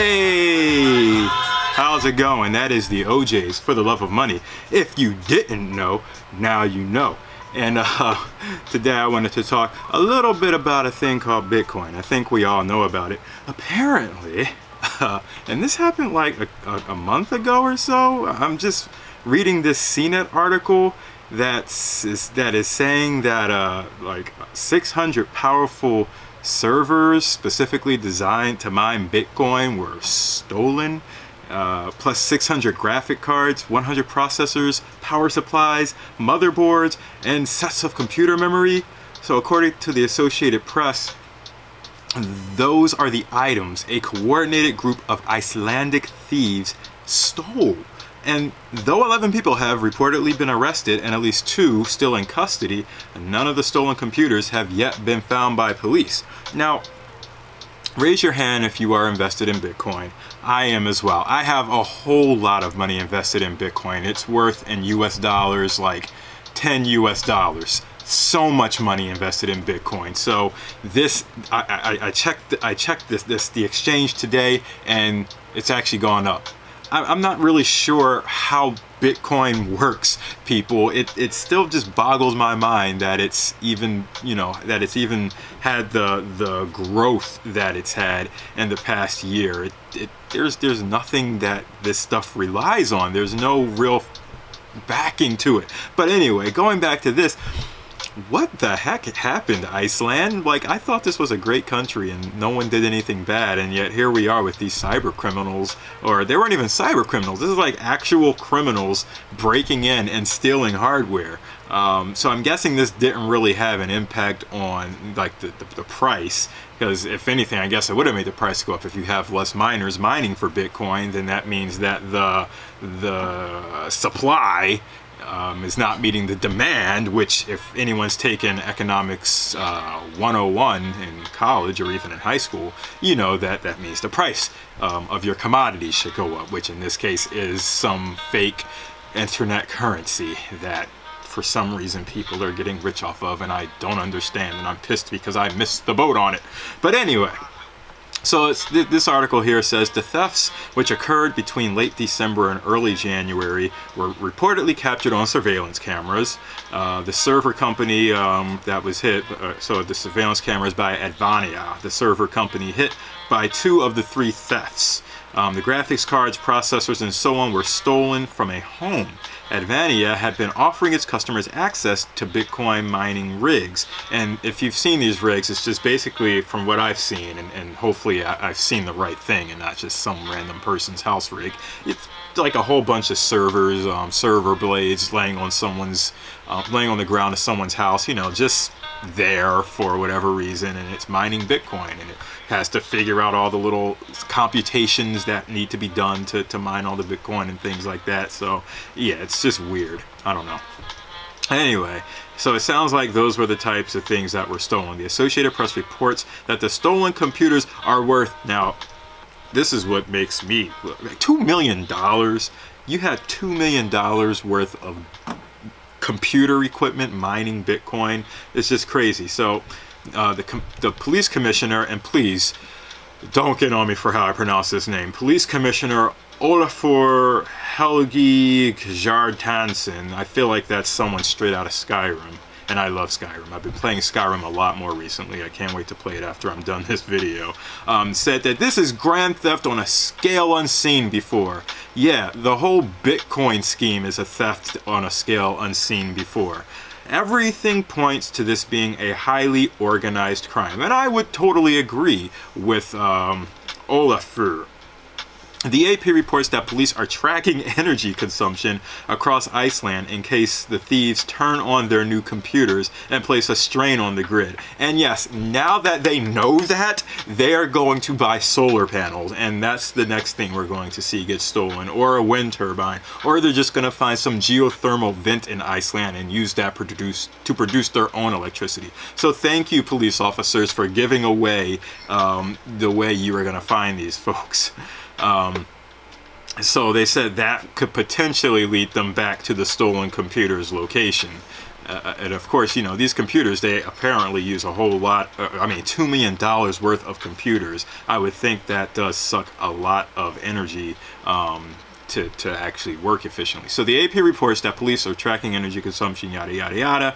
Hey, how's it going? That is the OJs for the love of money. If you didn't know, now you know. And today I wanted to talk a little bit about a thing called Bitcoin. I think we all know about it. Apparently, and this happened like a month ago or so. I'm just reading this CNET article that is saying that like 600 powerful servers specifically designed to mine Bitcoin were stolen, plus 600 graphic cards, 100 processors, power supplies, motherboards, and sets of computer memory. So according to the Associated Press, those are the items a coordinated group of Icelandic thieves stole. And though 11 people have reportedly been arrested and at least 2 still in custody, none of the stolen computers have yet been found by police. Now, raise your hand if you are invested in Bitcoin. I am as well. I have a whole lot of money invested in Bitcoin. It's worth in US dollars like 10 US dollars. So much money invested in Bitcoin. So this, I checked the exchange today, and it's actually gone up. I'm not really sure how Bitcoin works, people. It still just boggles my mind that it's even, that it's even had the growth that it's had in the past year. There's nothing that this stuff relies on. There's no real backing to it. But anyway, going back to this, what the heck happened, Iceland? Like, I thought this was a great country and no one did anything bad, and yet here we are with these cyber criminals. Or they weren't even cyber criminals. This is like actual criminals breaking in and stealing hardware. So I'm guessing this didn't really have an impact on like the price, because if anything, I guess it would have made the price go up. If you have less miners mining for Bitcoin, then that means that the supply is not meeting the demand, which if anyone's taken economics 101 in college or even in high school, you know that means the price of your commodities should go up, which in this case is some fake internet currency that for some reason people are getting rich off of, and I don't understand, and I'm pissed because I missed the boat on it. But anyway, so this article here says the thefts, which occurred between late December and early January, were reportedly captured on surveillance cameras. The server company that was hit, so the surveillance cameras by Advania, the server company hit by 2 of the 3 thefts. The graphics cards, processors, and so on were stolen from a home. Advania had been offering its customers access to Bitcoin mining rigs. And if you've seen these rigs, it's just basically, from what I've seen, and hopefully I've seen the right thing and not just some random person's house rig, it's like a whole bunch of servers, server blades laying on the ground of someone's house, just there for whatever reason, and it's mining Bitcoin, and it has to figure out all the little computations that need to be done to mine all the Bitcoin and things like that. So yeah, it's just weird. I don't know. Anyway, so it sounds like those were the types of things that were stolen. The Associated Press reports that the stolen computers are worth, now this is what makes me, $2 million. You had $2 million worth of computer equipment mining Bitcoin. It's just crazy. So the police commissioner, and please don't get on me for how I pronounce this name, Police Commissioner Olafur Helgi Kjartansson, I feel like that's someone straight out of Skyrim, and I love Skyrim. I've been playing Skyrim a lot more recently. I can't wait to play it after I'm done this video. Said that this is grand theft on a scale unseen before. Yeah, the whole Bitcoin scheme is a theft on a scale unseen before. Everything points to this being a highly organized crime, and I would totally agree with Olafur. The AP reports that police are tracking energy consumption across Iceland in case the thieves turn on their new computers and place a strain on the grid. And yes, now that they know that, they are going to buy solar panels, and that's the next thing we're going to see get stolen, or a wind turbine, or they're just going to find some geothermal vent in Iceland and use that to produce their own electricity. So thank you, police officers, for giving away the way you are going to find these folks. So they said that could potentially lead them back to the stolen computer's location. And of course, you know, these computers, they apparently use a whole lot, I mean, $2 million worth of computers. I would think that does suck a lot of energy to actually work efficiently. So the AP reports that police are tracking energy consumption, yada, yada, yada.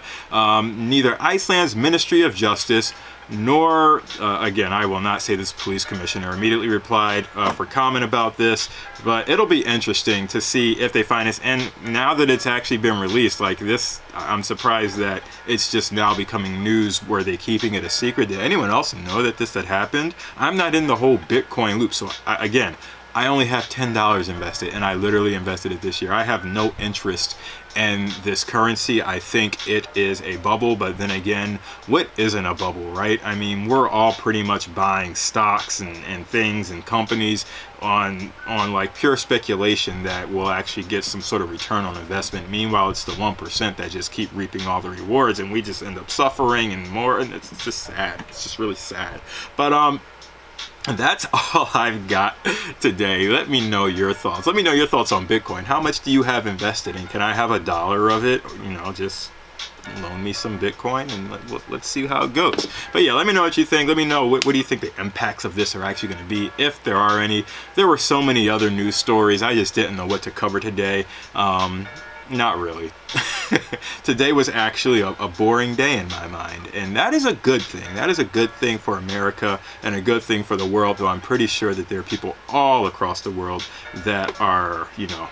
Neither Iceland's Ministry of Justice nor, again, I will not say this police commissioner immediately replied for comment about this, but it'll be interesting to see if they find this. And now that it's actually been released like this, I'm surprised that it's just now becoming news. Were they keeping it a secret? Did anyone else know that this had happened? I'm not in the whole Bitcoin loop, so again, I only have $10 invested, and I literally invested it this year. I have no interest in this currency. I think it is a bubble, but then again, what isn't a bubble, right? I mean, we're all pretty much buying stocks and things and companies on like pure speculation that will actually get some sort of return on investment. Meanwhile, it's the 1% that just keep reaping all the rewards, and we just end up suffering and more, and it's just sad. It's just really sad. But that's all I've got today. Let me know your thoughts. Let me know your thoughts on Bitcoin. How much do you have invested in? Can I have $1 of it? You know, just loan me some Bitcoin and let's see how it goes. But yeah, let me know what you think. Let me know what do you think the impacts of this are actually going to be, if there are any. There were so many other news stories. I just didn't know what to cover today. Not really. Today was actually a boring day in my mind, and that is a good thing. That is a good thing for America and a good thing for the world, though I'm pretty sure that there are people all across the world that are, you know,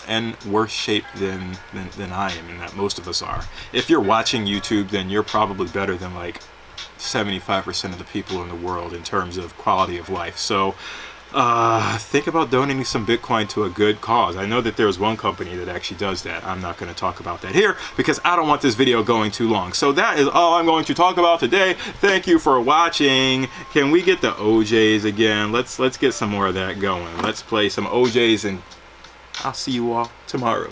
in worse shape than I am, and that most of us are. If you're watching YouTube, then you're probably better than like 75% of the people in the world in terms of quality of life. So think about donating some Bitcoin to a good cause. I know that there's one company that actually does that. I'm not going to talk about that here because I don't want this video going too long. So that is all I'm going to talk about today. Thank you for watching. Can we get the OJs again? Let's get some more of that going. Let's play some OJs, and I'll see you all tomorrow.